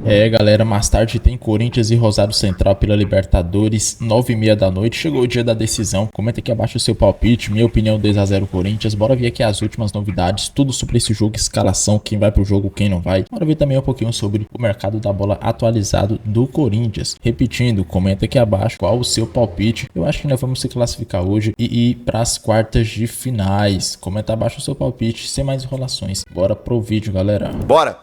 É, galera, mais tarde tem Corinthians e Rosário Central pela Libertadores, 9h30 da noite. Chegou o dia da decisão. Comenta aqui abaixo o seu palpite, minha opinião 2-0 Corinthians. Bora ver aqui as últimas novidades, tudo sobre esse jogo, escalação, quem vai pro jogo, quem não vai. Bora ver também um pouquinho sobre o mercado da bola atualizado do Corinthians. Repetindo, comenta aqui abaixo qual o seu palpite. Eu acho que nós vamos se classificar hoje e ir pras quartas de finais. Comenta abaixo o seu palpite, sem mais enrolações. Bora pro vídeo, galera. Bora!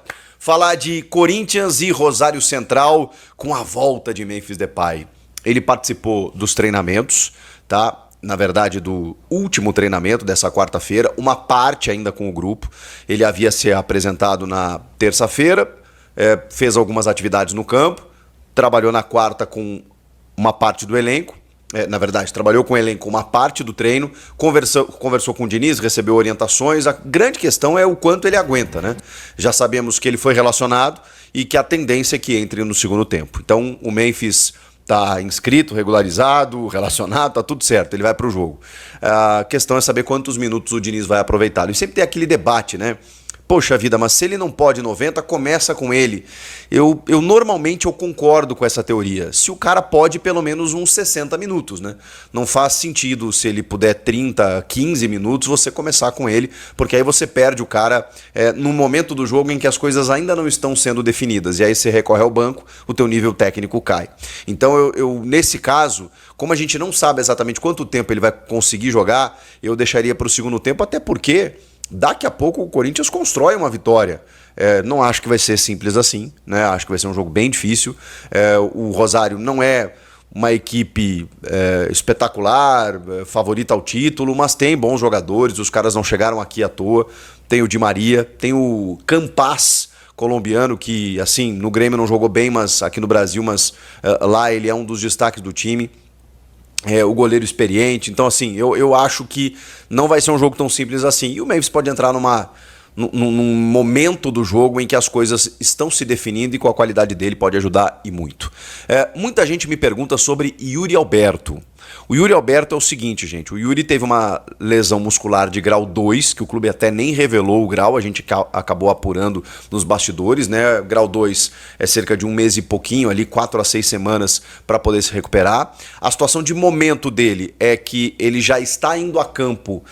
Falar de Corinthians e Rosário Central com a volta de Memphis Depay. Ele participou dos treinamentos, tá? Na verdade, do último treinamento dessa quarta-feira, uma parte ainda com o grupo. Ele havia se apresentado na terça-feira, fez algumas atividades no campo, trabalhou na quarta com uma parte do elenco. Na verdade, trabalhou com o elenco uma parte do treino, conversou com o Diniz, recebeu orientações. A grande questão é o quanto ele aguenta, né? Já sabemos que ele foi relacionado e que a tendência é que entre no segundo tempo. Então, o Memphis está inscrito, regularizado, relacionado, está tudo certo, ele vai para o jogo. A questão é saber quantos minutos o Diniz vai aproveitá-lo. E sempre tem aquele debate, né? Poxa vida, mas se ele não pode 90, começa com ele. Eu normalmente eu concordo com essa teoria. Se o cara pode pelo menos uns 60 minutos, né? Não faz sentido se ele puder 30, 15 minutos você começar com ele, porque aí você perde o cara no momento do jogo em que as coisas ainda não estão sendo definidas. E aí você recorre ao banco, o teu nível técnico cai. Então eu nesse caso, como a gente não sabe exatamente quanto tempo ele vai conseguir jogar, eu deixaria para o segundo tempo, até porque daqui a pouco o Corinthians constrói uma vitória. Não acho que vai ser simples assim, né? Acho que vai ser um jogo bem difícil. O Rosário não é uma equipe espetacular, favorita ao título, mas tem bons jogadores, os caras não chegaram aqui à toa. Tem o Di Maria, tem o Campas, colombiano, que assim, no Grêmio não jogou bem, mas aqui no Brasil, mas lá ele é um dos destaques do time. O goleiro experiente. Então assim, eu acho que não vai ser um jogo tão simples assim. E o Memphis pode entrar num momento do jogo em que as coisas estão se definindo e com a qualidade dele pode ajudar e muito. Muita gente me pergunta sobre Yuri Alberto. O Yuri Alberto é o seguinte, gente. O Yuri teve uma lesão muscular de grau 2, que o clube até nem revelou o grau, a gente acabou apurando nos bastidores, né? Grau 2 é cerca de um mês e pouquinho, ali 4 a 6 semanas para poder se recuperar. A situação de momento dele é que ele já está indo a campo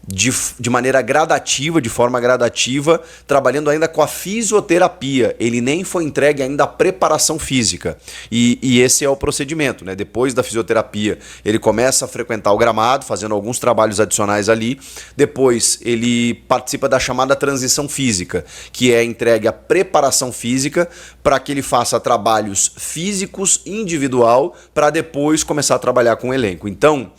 de maneira gradativa, de forma gradativa, trabalhando ainda com a fisioterapia. Ele nem foi entregue ainda à preparação física. E esse é o procedimento, né? Depois da fisioterapia, ele começa a frequentar o gramado, fazendo alguns trabalhos adicionais ali. Depois, ele participa da chamada transição física, que é entregue à preparação física para que ele faça trabalhos físicos individual para depois começar a trabalhar com o elenco. Então,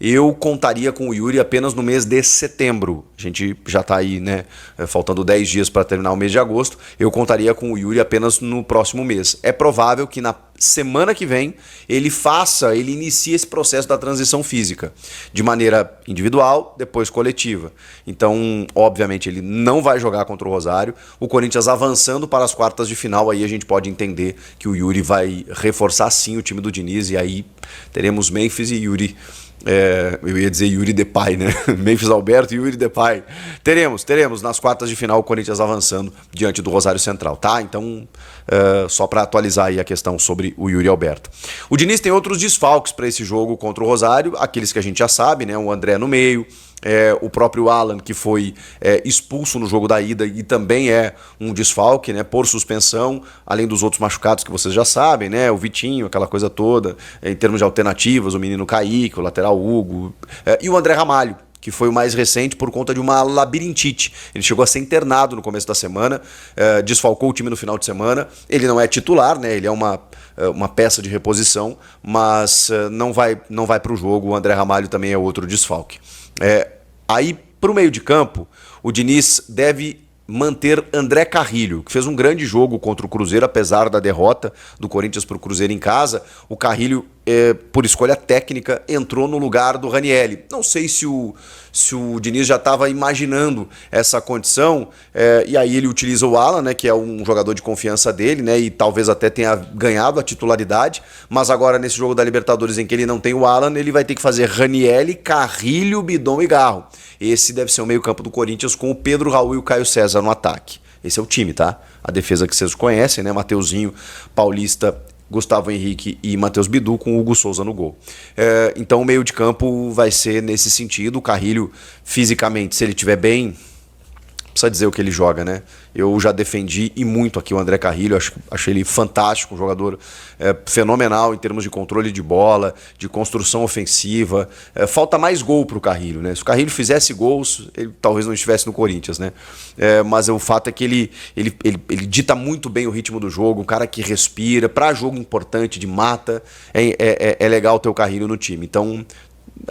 eu contaria com o Yuri apenas no mês de setembro. A gente já está aí, né? Faltando 10 dias para terminar o mês de agosto. Eu contaria com o Yuri apenas no próximo mês. É provável que na semana que vem ele inicie esse processo da transição física. De maneira individual, depois coletiva. Então, obviamente, ele não vai jogar contra o Rosário. O Corinthians avançando para as quartas de final, aí a gente pode entender que o Yuri vai reforçar sim o time do Diniz. E aí teremos Memphis e Yuri. Eu ia dizer Yuri Depay, né? Memphis Alberto e Yuri Depay. Teremos nas quartas de final o Corinthians avançando diante do Rosário Central, tá? Então, só para atualizar aí a questão sobre o Yuri Alberto. O Diniz tem outros desfalques para esse jogo contra o Rosário, aqueles que a gente já sabe, né? O André no meio, o próprio Alan, que foi expulso no jogo da ida e também é um desfalque, né, por suspensão, além dos outros machucados que vocês já sabem, né, o Vitinho, aquela coisa toda, em termos de alternativas, o menino Kaique, o lateral Hugo, e o André Ramalho, que foi o mais recente por conta de uma labirintite. Ele chegou a ser internado no começo da semana, desfalcou o time no final de semana. Ele não é titular, né? Ele é uma peça de reposição, mas não vai para o jogo. O André Ramalho também é outro desfalque. Aí, para o meio de campo, o Diniz deve manter André Carrilho, que fez um grande jogo contra o Cruzeiro, apesar da derrota do Corinthians para o Cruzeiro em casa. O Carrilho, por escolha técnica, entrou no lugar do Ranielli. Não sei se o Diniz já estava imaginando essa condição, e aí ele utiliza o Alan, né, que é um jogador de confiança dele, né, e talvez até tenha ganhado a titularidade, mas agora nesse jogo da Libertadores em que ele não tem o Alan, ele vai ter que fazer Ranielli, Carrilho, Bidon e Garro. Esse deve ser o meio-campo do Corinthians com o Pedro Raul e o Caio César no ataque. Esse é o time, tá? a defesa que vocês conhecem, né? Mateuzinho, Paulista, Gustavo Henrique e Matheus Bidu com Hugo Souza no gol. Então o meio de campo vai ser nesse sentido. O Carrilho, fisicamente, se ele estiver bem, precisa dizer o que ele joga, né? Eu já defendi e muito aqui o André Carrilho, acho ele fantástico, um jogador fenomenal em termos de controle de bola, de construção ofensiva. Falta mais gol para o Carrilho, né? Se o Carrilho fizesse gols, ele talvez não estivesse no Corinthians, né? Mas o fato é que ele dita muito bem o ritmo do jogo, um cara que respira, para jogo importante, de mata, é legal ter o Carrilho no time. Então,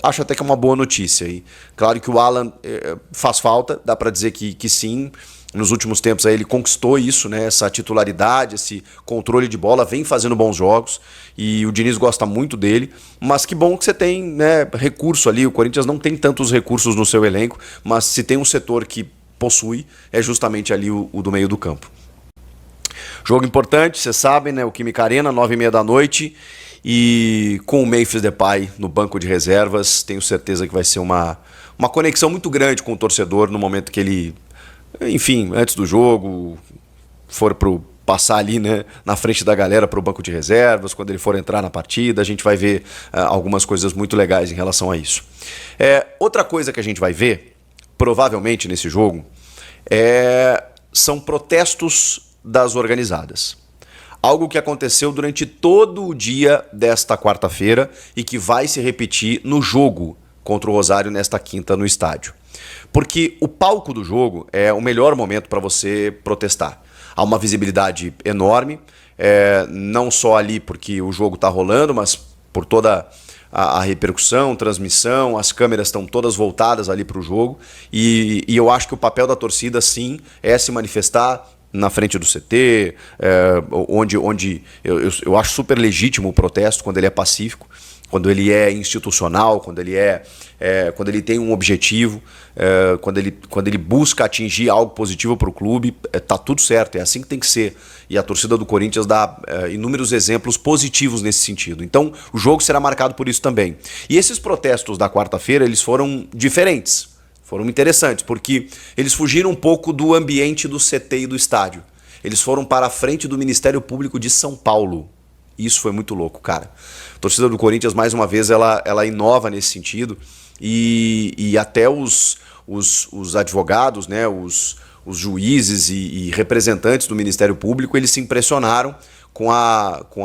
acho até que é uma boa notícia. E claro que o Alan faz falta, dá para dizer que sim. Nos últimos tempos aí ele conquistou isso, né? Essa titularidade, esse controle de bola, vem fazendo bons jogos e o Diniz gosta muito dele. Mas que bom que você tem, né, recurso ali. O Corinthians não tem tantos recursos no seu elenco, mas se tem um setor que possui, é justamente ali o do meio do campo. Jogo importante, vocês sabem, né? O Química Arena, 9h30 da noite. E com o Memphis Depay no banco de reservas, tenho certeza que vai ser uma conexão muito grande com o torcedor no momento que ele, enfim, antes do jogo, for passar ali, né, na frente da galera para o banco de reservas, quando ele for entrar na partida, a gente vai ver algumas coisas muito legais em relação a isso. Outra coisa que a gente vai ver, provavelmente nesse jogo, são protestos das organizadas. Algo que aconteceu durante todo o dia desta quarta-feira e que vai se repetir no jogo contra o Rosário nesta quinta no estádio. Porque o palco do jogo é o melhor momento para você protestar. Há uma visibilidade enorme, não só ali porque o jogo está rolando, mas por toda a repercussão, transmissão, as câmeras estão todas voltadas ali para o jogo. E eu acho que o papel da torcida, sim, é se manifestar na frente do CT, onde eu acho super legítimo o protesto quando ele é pacífico, quando ele é institucional, quando ele tem um objetivo, quando ele busca atingir algo positivo para o clube, tá tudo certo, é assim que tem que ser. E a torcida do Corinthians dá inúmeros exemplos positivos nesse sentido. Então o jogo será marcado por isso também. E esses protestos da quarta-feira, eles foram diferentes. Foram interessantes, porque eles fugiram um pouco do ambiente do CT e do estádio. Eles foram para a frente do Ministério Público de São Paulo. Isso foi muito louco, cara. A torcida do Corinthians, mais uma vez, ela inova nesse sentido. E até os advogados, né, os juízes e representantes do Ministério Público, eles se impressionaram com a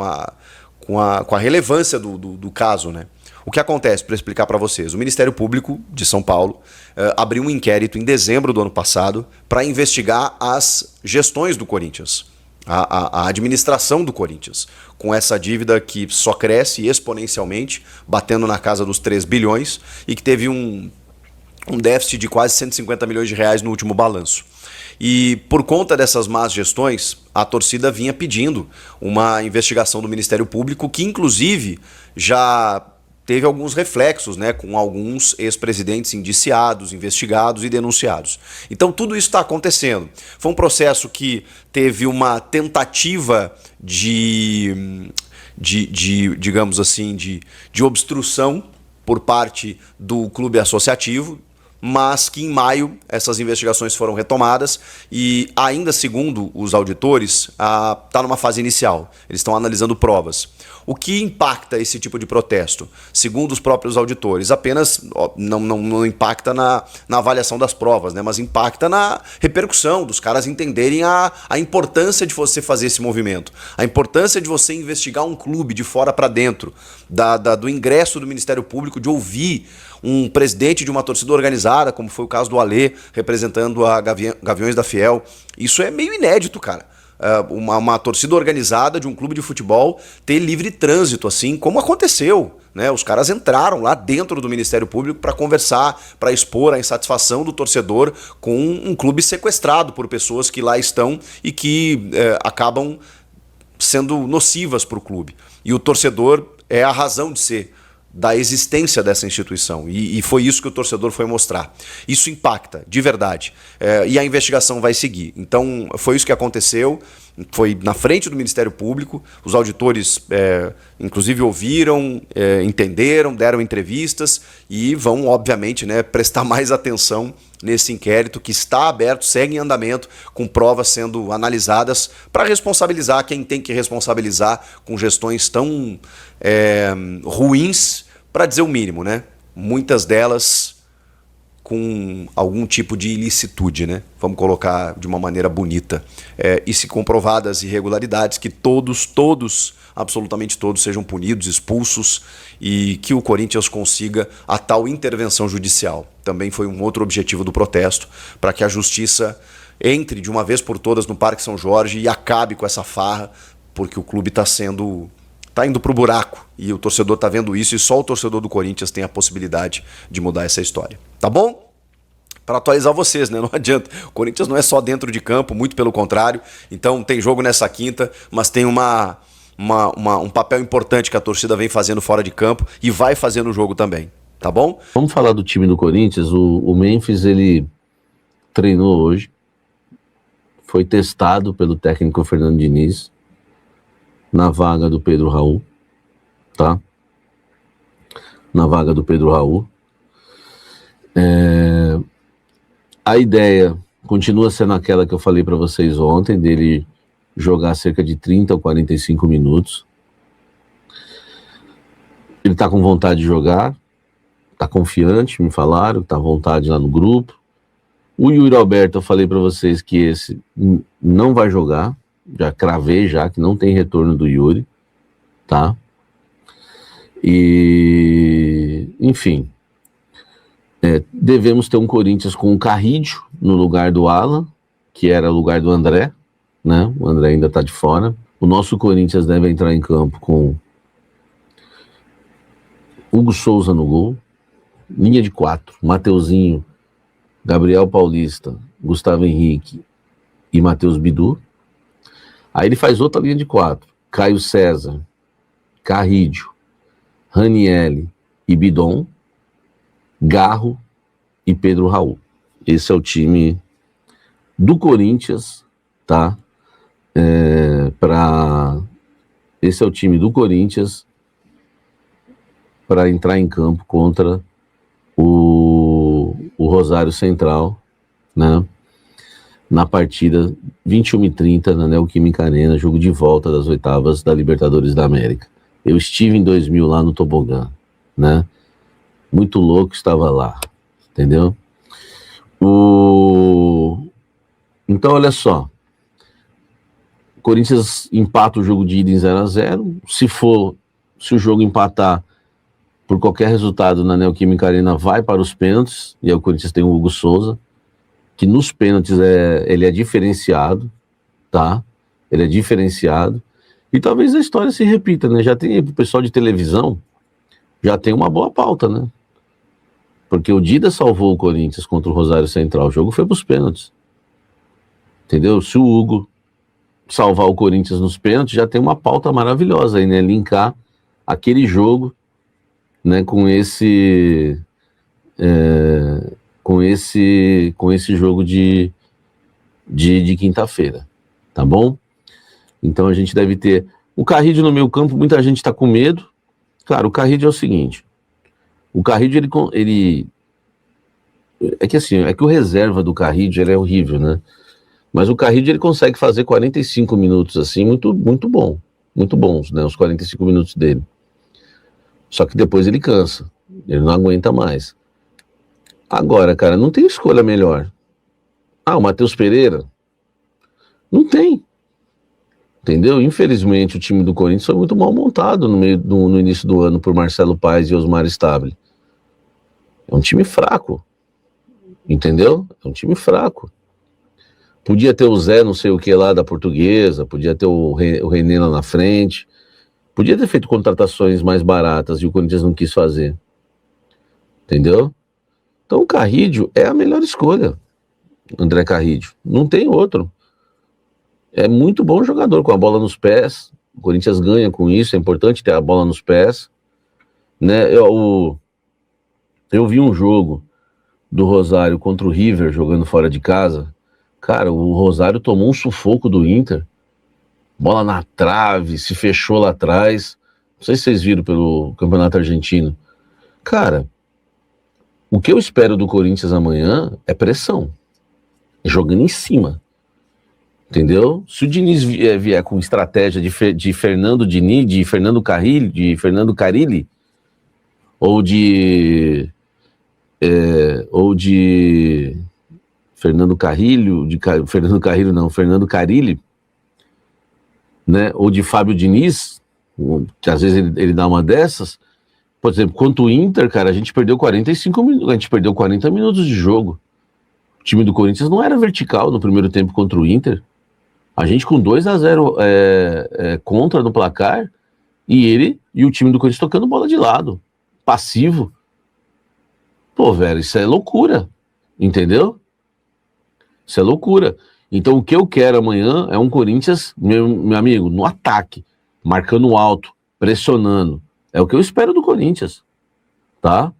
relevância do caso, né? O que acontece, para explicar para vocês? O Ministério Público de São Paulo abriu um inquérito em dezembro do ano passado para investigar as gestões do Corinthians, a administração do Corinthians, com essa dívida que só cresce exponencialmente, batendo na casa dos 3 bilhões e que teve um déficit de quase 150 milhões de reais no último balanço. E por conta dessas más gestões, a torcida vinha pedindo uma investigação do Ministério Público, que inclusive já teve alguns reflexos, né, com alguns ex-presidentes indiciados, investigados e denunciados. Então tudo isso está acontecendo. Foi um processo que teve uma tentativa digamos assim, de obstrução por parte do clube associativo, mas que em maio essas investigações foram retomadas e ainda segundo os auditores, está numa fase inicial. Eles estão analisando provas. O que impacta esse tipo de protesto? Segundo os próprios auditores, apenas não impacta na avaliação das provas, né? Mas impacta na repercussão dos caras entenderem a importância de você fazer esse movimento, a importância de você investigar um clube de fora para dentro, do ingresso do Ministério Público, de ouvir um presidente de uma torcida organizada, como foi o caso do Alê, representando a Gaviões da Fiel. Isso é meio inédito, cara. Uma torcida organizada de um clube de futebol ter livre trânsito, assim como aconteceu, né? Os caras entraram lá dentro do Ministério Público para conversar, para expor a insatisfação do torcedor com um clube sequestrado por pessoas que lá estão e que acabam sendo nocivas para o clube. E o torcedor é a razão de ser da existência dessa instituição, e foi isso que o torcedor foi mostrar. Isso impacta, de verdade, e a investigação vai seguir. Então foi isso que aconteceu, foi na frente do Ministério Público, os auditores inclusive ouviram, entenderam, deram entrevistas e vão obviamente, né, prestar mais atenção nesse inquérito que está aberto, segue em andamento, com provas sendo analisadas para responsabilizar quem tem que responsabilizar com gestões tão ruins, para dizer o mínimo, né? Muitas delas com algum tipo de ilicitude, né? Vamos colocar de uma maneira bonita. E se comprovadas irregularidades, que todos, absolutamente todos, sejam punidos, expulsos e que o Corinthians consiga a tal intervenção judicial. Também foi um outro objetivo do protesto, para que a justiça entre de uma vez por todas no Parque São Jorge e acabe com essa farra, porque o clube está indo pro buraco e o torcedor tá vendo isso, e só o torcedor do Corinthians tem a possibilidade de mudar essa história. Tá bom? Para atualizar vocês, né? Não adianta. O Corinthians não é só dentro de campo, muito pelo contrário. Então tem jogo nessa quinta, mas tem um papel importante que a torcida vem fazendo fora de campo e vai fazer no jogo também. Tá bom? Vamos falar do time do Corinthians. O Memphis, ele treinou hoje, foi testado pelo técnico Fernando Diniz na vaga do Pedro Raul, tá? Na vaga do Pedro Raul. A ideia continua sendo aquela que eu falei para vocês ontem, dele jogar cerca de 30 ou 45 minutos. Ele tá com vontade de jogar, tá confiante, me falaram, tá à vontade lá no grupo. O Yuri Alberto, eu falei para vocês que esse não vai jogar, já cravei já que não tem retorno do Yuri, tá? E, enfim, devemos ter um Corinthians com o Carrídio no lugar do Alan, que era o lugar do André, né? O André ainda tá de fora. O nosso Corinthians deve entrar em campo com Hugo Souza no gol, linha de 4, Mateuzinho, Gabriel Paulista, Gustavo Henrique e Matheus Bidu. Aí ele faz outra linha de 4, Caio César, Carrídio, Ranielli e Bidon, Garro e Pedro Raul. Esse é o time do Corinthians, tá? Esse é o time do Corinthians para entrar em campo contra o Rosário Central, né? Na partida 21h30 na Neoquímica Arena, jogo de volta das oitavas da Libertadores da América. Eu estive em 2000 lá no Tobogã, né? Muito louco, estava lá, entendeu? Então, olha só, o Corinthians empata o jogo de ida em 0-0, se o jogo empatar por qualquer resultado na Neoquímica Arena, vai para os pênaltis, e aí o Corinthians tem o Hugo Souza, que nos pênaltis ele é diferenciado, tá? Ele é diferenciado, e talvez a história se repita, né? Já tem aí pro pessoal de televisão, já tem uma boa pauta, né? Porque o Dida salvou o Corinthians contra o Rosário Central, o jogo foi pros pênaltis, entendeu? Se o Hugo salvar o Corinthians nos pênaltis, já tem uma pauta maravilhosa aí, né? Linkar aquele jogo, né, com esse jogo de quinta-feira, tá bom? Então a gente deve ter o Carrídio no meio campo. Muita gente tá com medo. Claro, o Carrídio é o seguinte, o Carrídio, ele é que assim, é que o reserva do Carrídio, ele é horrível, né? Mas o Carrídio, ele consegue fazer 45 minutos assim, muito bom, muito bons, né, os 45 minutos dele. Só que depois ele cansa, ele não aguenta mais. Agora, cara, não tem escolha melhor. O Matheus Pereira? Não tem. Entendeu? Infelizmente, o time do Corinthians foi muito mal montado no início do ano por Marcelo Paes e Osmar Stabile. É um time fraco. Entendeu? É um time fraco. Podia ter o Zé não sei o que lá da Portuguesa, podia ter o René lá na frente, podia ter feito contratações mais baratas e o Corinthians não quis fazer. Entendeu? Então o Carrídio é a melhor escolha, André Carrídio. Não tem outro. É muito bom jogador com a bola nos pés. O Corinthians ganha com isso, é importante ter a bola nos pés. Né? Eu vi um jogo do Rosário contra o River jogando fora de casa. Cara, o Rosário tomou um sufoco do Inter. Bola na trave, se fechou lá atrás. Não sei se vocês viram pelo Campeonato Argentino. Cara, O que eu espero do Corinthians amanhã é pressão, jogando em cima, entendeu? Se o Diniz vier com estratégia de Fernando Diniz, de Fernando Carille, ou de Fernando Carrilho, Fernando Carille, né? Ou de Fábio Diniz, que às vezes ele dá uma dessas. Por exemplo, contra o Inter, cara, a gente perdeu 45 minutos, a gente perdeu 40 minutos de jogo. O time do Corinthians não era vertical no primeiro tempo contra o Inter. A gente com 2-0 contra no placar, e o time do Corinthians tocando bola de lado, passivo. Pô, velho, isso é loucura, entendeu? Isso é loucura. Então o que eu quero amanhã é um Corinthians, meu amigo, no ataque, marcando alto, pressionando. É o que eu espero do Corinthians, tá?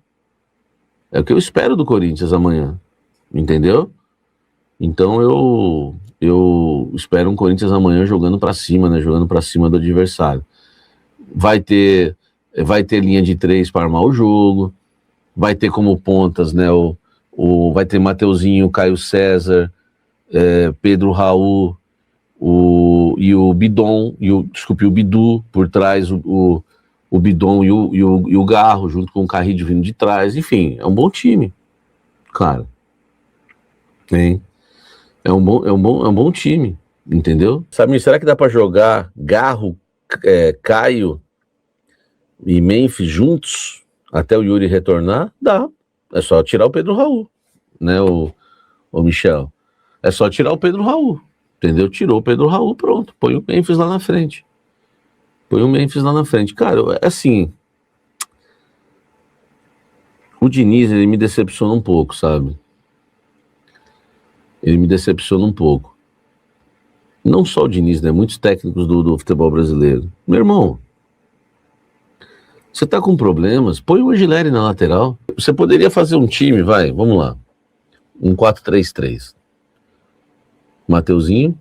É o que eu espero do Corinthians amanhã, entendeu? Então eu espero um Corinthians amanhã jogando pra cima, né? Jogando pra cima do adversário. Vai ter linha de 3 para armar o jogo, vai ter como pontas, né? Vai ter Mateuzinho, Caio César, Pedro Raul, e o Bidon, o Bidu por trás, o Bidon e o Garro, junto com o Carrilho vindo de trás. Enfim, é um bom time, cara. É um bom time, entendeu? Sabe, será que dá pra jogar Garro, Caio e Memphis juntos até o Yuri retornar? Dá. É só tirar o Pedro Raul, né, o Michel? É só tirar o Pedro Raul, entendeu? Tirou o Pedro Raul, pronto. Põe o Memphis lá na frente. Cara, é assim, o Diniz, ele me decepciona um pouco, sabe? Ele me decepciona um pouco. Não só o Diniz, né? Muitos técnicos do futebol brasileiro. Meu irmão, você tá com problemas, põe o Angileri na lateral. Você poderia fazer um time, vamos lá. Um 4-3-3. Mateuzinho,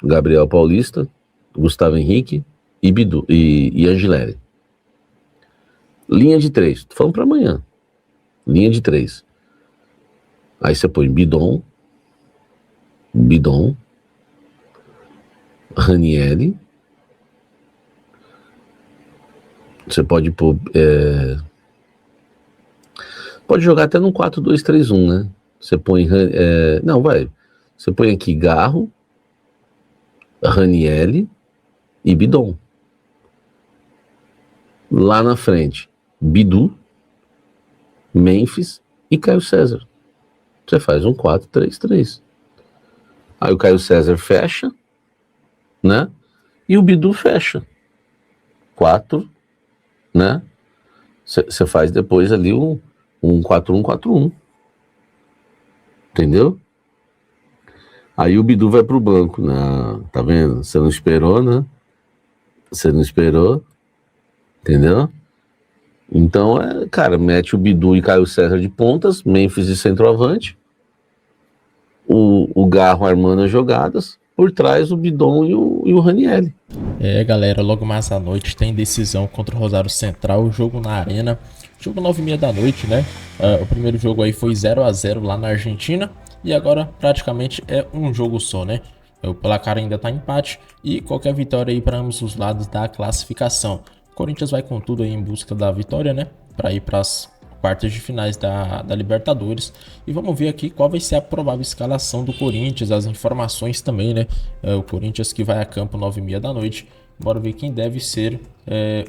Gabriel Paulista, Gustavo Henrique e Bidu e Angileri. Linha de 3, tô falando pra amanhã. Linha de 3. Aí você põe Bidon, Ranieri. Você pode pôr. Pode jogar até no 4-2-3-1, né? Você põe. Você põe aqui Garro, Ranieri e Bidon. Lá na frente, Bidu, Memphis e Caio César. Você faz um 4-3-3. Aí o Caio César fecha, né? E o Bidu fecha. 4, né? Você faz depois ali um 4-1-4-1. Entendeu? Aí o Bidu vai pro banco, né? Tá vendo? Você não esperou, né? Você não esperou. Entendeu? Então, cara, mete o Bidu e Caio César de pontas, Memphis de centroavante, o Garro armando as jogadas, por trás o Bidon e o Ranieri. Galera, logo mais à noite tem decisão contra o Rosário Central, jogo na Arena, jogo 9h30 da noite, né? O primeiro jogo aí foi 0-0 lá na Argentina, e agora praticamente é um jogo só, né? O placar ainda tá empate, e qualquer vitória aí para ambos os lados da classificação. O Corinthians vai com tudo aí em busca da vitória, né? Para ir para as quartas de finais da Libertadores. E vamos ver aqui qual vai ser a provável escalação do Corinthians, as informações também, né? O Corinthians que vai a campo 9h30 da noite. Bora ver quem deve ser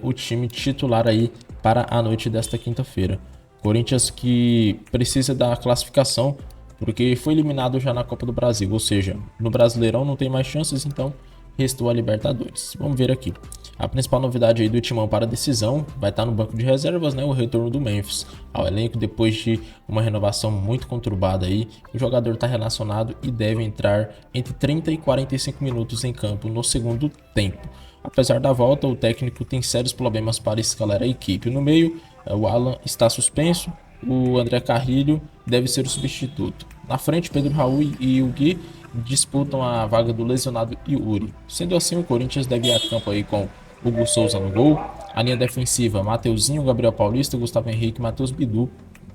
o time titular aí para a noite desta quinta-feira. Corinthians que precisa da classificação porque foi eliminado já na Copa do Brasil, ou seja, no Brasileirão não tem mais chances, então restou a Libertadores. Vamos ver aqui. A principal novidade aí do Timão para a decisão vai estar no banco de reservas, né? O retorno do Memphis ao elenco depois de uma renovação muito conturbada aí. O jogador está relacionado e deve entrar entre 30 e 45 minutos em campo no segundo tempo. Apesar da volta, o técnico tem sérios problemas para escalar a equipe. No meio, o Alan está suspenso, o André Carrilho deve ser o substituto. Na frente, Pedro Raul e o Gui disputam a vaga do lesionado Yuri. Sendo assim, o Corinthians deve ir a campo aí com Hugo Souza no gol. A linha defensiva, Mateuzinho, Gabriel Paulista, Gustavo Henrique, Matheus Bidu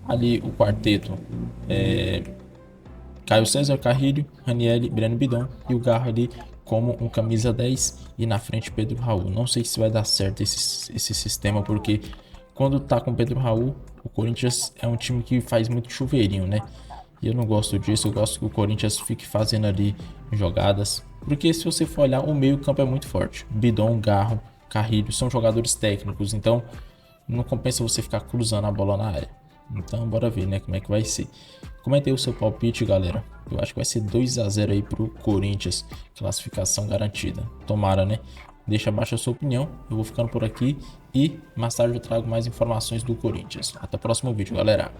Ali o quarteto Caio César, Carrilho, Ranieri, Breno Bidon e o Garro ali como um camisa 10 e na frente Pedro Raul. Não sei se vai dar certo esse sistema, porque quando tá com Pedro Raul, o Corinthians é um time que faz muito chuveirinho, né? E eu não gosto disso, eu gosto que o Corinthians fique fazendo ali jogadas, porque se você for olhar, o meio-campo é muito forte. Bidon, Garro, Carrilho são jogadores técnicos, então não compensa você ficar cruzando a bola na área. Então bora ver, né, como é que vai ser. Comenta aí o seu palpite, galera. Eu acho que vai ser 2-0 aí pro Corinthians, classificação garantida. Tomara, né? Deixa abaixo a sua opinião. Eu vou ficando por aqui e mais tarde eu trago mais informações do Corinthians. Até o próximo vídeo, galera.